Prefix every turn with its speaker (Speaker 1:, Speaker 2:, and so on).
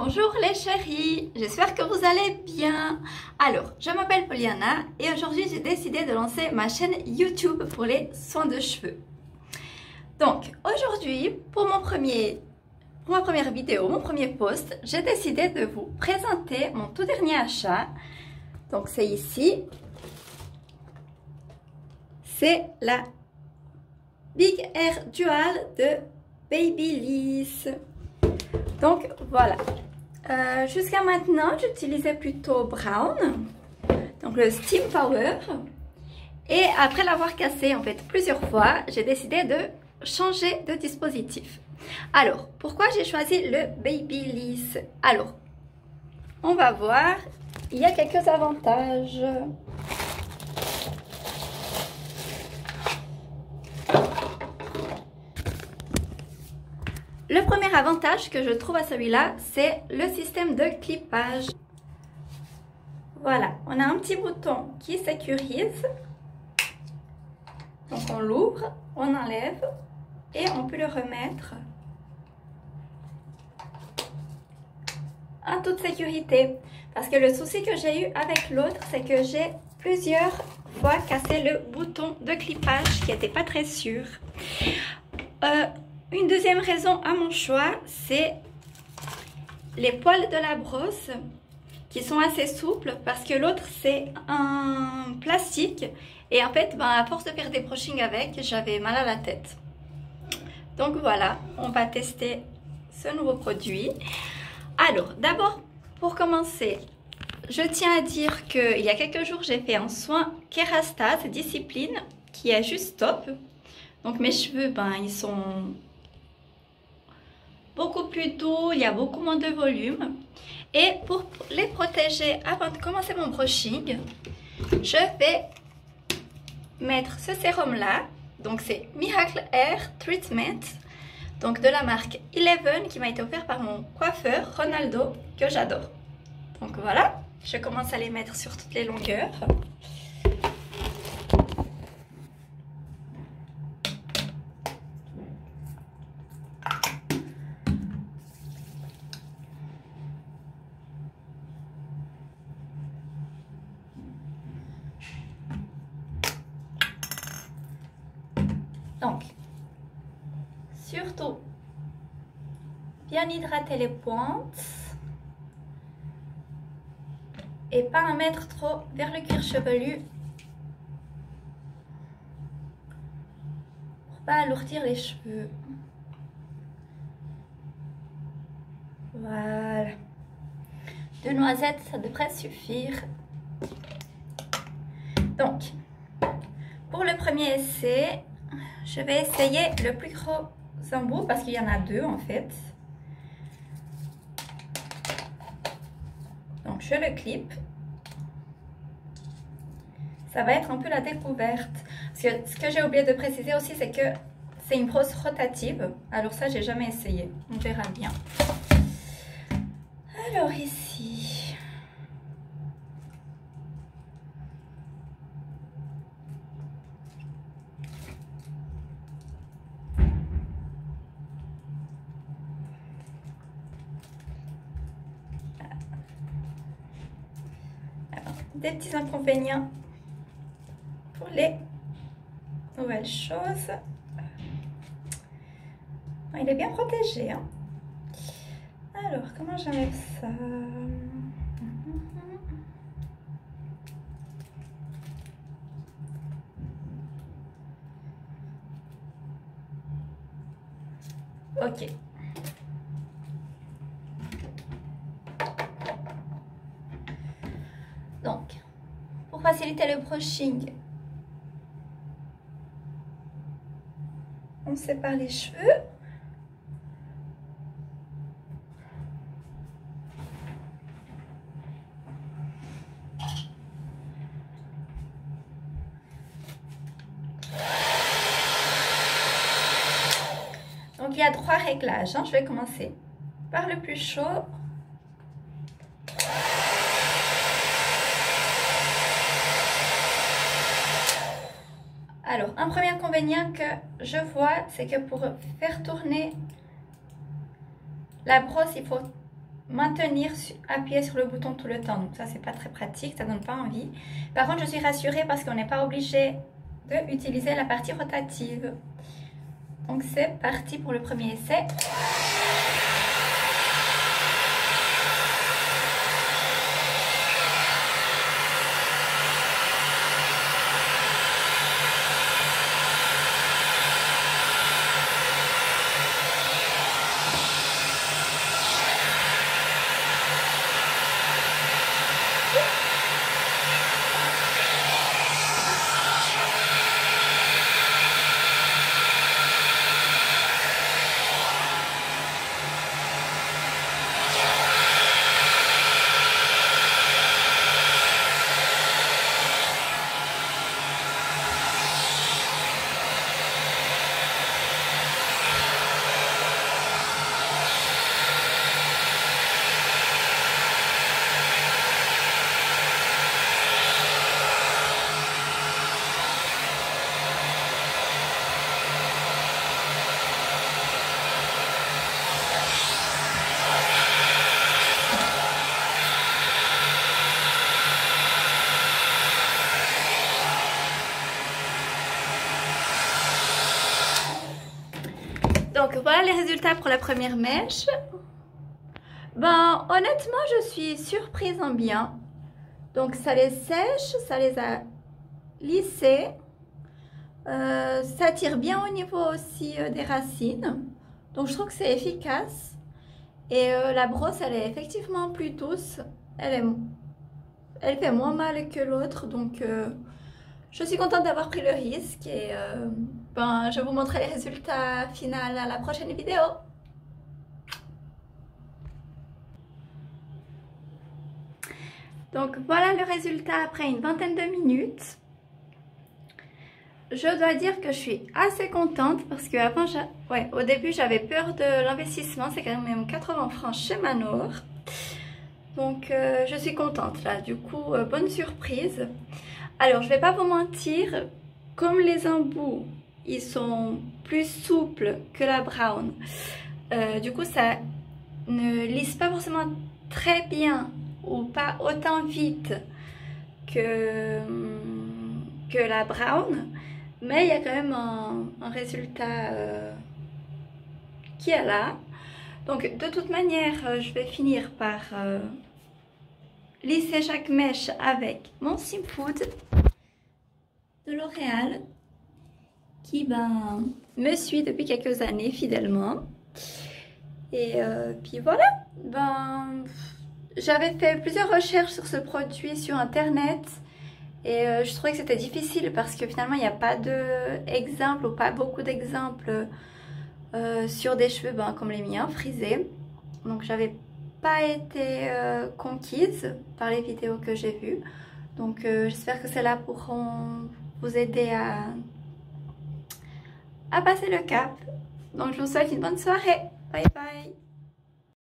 Speaker 1: Bonjour les chéris, j'espère que vous allez bien. Alors, je m'appelle Poliana et aujourd'hui j'ai décidé de lancer ma chaîne YouTube pour les soins de cheveux. Donc aujourd'hui, pour ma première vidéo, mon premier post, j'ai décidé de vous présenter mon tout dernier achat. Donc c'est ici, c'est la Big Hair Dual de Babyliss. Donc voilà, jusqu'à maintenant j'utilisais plutôt Brown, donc le Steam Power, et après l'avoir cassé en fait plusieurs fois, j'ai décidé de changer de dispositif. Alors pourquoi j'ai choisi le Babyliss? Alors on va voir, il y a quelques avantages. Le premier avantage que je trouve à celui-là, c'est le système de clippage. Voilà, on a un petit bouton qui sécurise. Donc on l'ouvre, on enlève et on peut le remettre en toute sécurité. Parce que le souci que j'ai eu avec l'autre, c'est que j'ai plusieurs fois cassé le bouton de clippage qui n'était pas très sûr. Une deuxième raison à mon choix, c'est les poils de la brosse qui sont assez souples parce que l'autre c'est un plastique et en fait à force de faire des brushings avec, j'avais mal à la tête. Donc voilà, on va tester ce nouveau produit. Alors d'abord pour commencer, je tiens à dire qu'il y a quelques jours j'ai fait un soin Kérastase Discipline qui est juste top. Donc mes cheveux ils sont beaucoup plus doux, il y a beaucoup moins de volume. Et pour les protéger avant de commencer mon brushing, je vais mettre ce sérum là. Donc c'est Miracle Hair Treatment, donc de la marque Eleven qui m'a été offert par mon coiffeur Ronaldo que j'adore. Donc voilà, je commence à les mettre sur toutes les longueurs. Donc, surtout, bien hydrater les pointes et pas en mettre trop vers le cuir chevelu pour pas alourdir les cheveux. Voilà. 2 noisettes, ça devrait suffire. Donc, pour le premier essai, je vais essayer le plus gros embout parce qu'il y en a 2 en fait. Donc je le clip. Ça va être un peu la découverte. Parce que ce que j'ai oublié de préciser aussi, c'est que c'est une brosse rotative. Alors ça, j'ai jamais essayé. On verra bien. Alors ici... des petits inconvénients pour les nouvelles choses. Il est bien protégé. Hein. Alors, comment j'enlève ça? Ok. Donc, pour faciliter le brushing, on sépare les cheveux. Donc, il y a 3 réglages. Hein. Je vais commencer par le plus chaud. Alors, un premier inconvénient que je vois, c'est que pour faire tourner la brosse, il faut maintenir, appuyer sur le bouton tout le temps. Donc ça, c'est pas très pratique, ça donne pas envie. Par contre, je suis rassurée parce qu'on n'est pas obligé d'utiliser la partie rotative. Donc c'est parti pour le premier essai. Donc voilà les résultats pour la première mèche. Ben honnêtement je suis surprise en bien. Donc ça les sèche, ça les a lissés. Ça tire bien au niveau aussi des racines. Donc je trouve que c'est efficace. Et la brosse elle est effectivement plus douce. Elle fait moins mal que l'autre. Donc je suis contente d'avoir pris le risque. Et ben, je vous montrerai les résultats finaux à la prochaine vidéo. Donc voilà le résultat après une vingtaine de minutes. Je dois dire que je suis assez contente parce que avant, au début j'avais peur de l'investissement. C'est quand même 80 francs chez Manor. Donc je suis contente là. Du coup, bonne surprise. Alors je vais pas vous mentir, comme les embouts ils sont plus souples que la brown, du coup ça ne lisse pas forcément très bien ou pas autant vite que la brown, mais il y a quand même un résultat qui est là. Donc de toute manière je vais finir par lisser chaque mèche avec mon Simfood de L'Oréal qui me suit depuis quelques années fidèlement. Et puis voilà, j'avais fait plusieurs recherches sur ce produit sur internet et je trouvais que c'était difficile parce que finalement il n'y a pas d'exemples ou pas beaucoup d'exemples sur des cheveux comme les miens frisés. Donc j'avais pas été conquise par les vidéos que j'ai vues. Donc j'espère que celles-là pourront vous aider à passer le cap. Donc je vous souhaite une bonne soirée. Bye bye.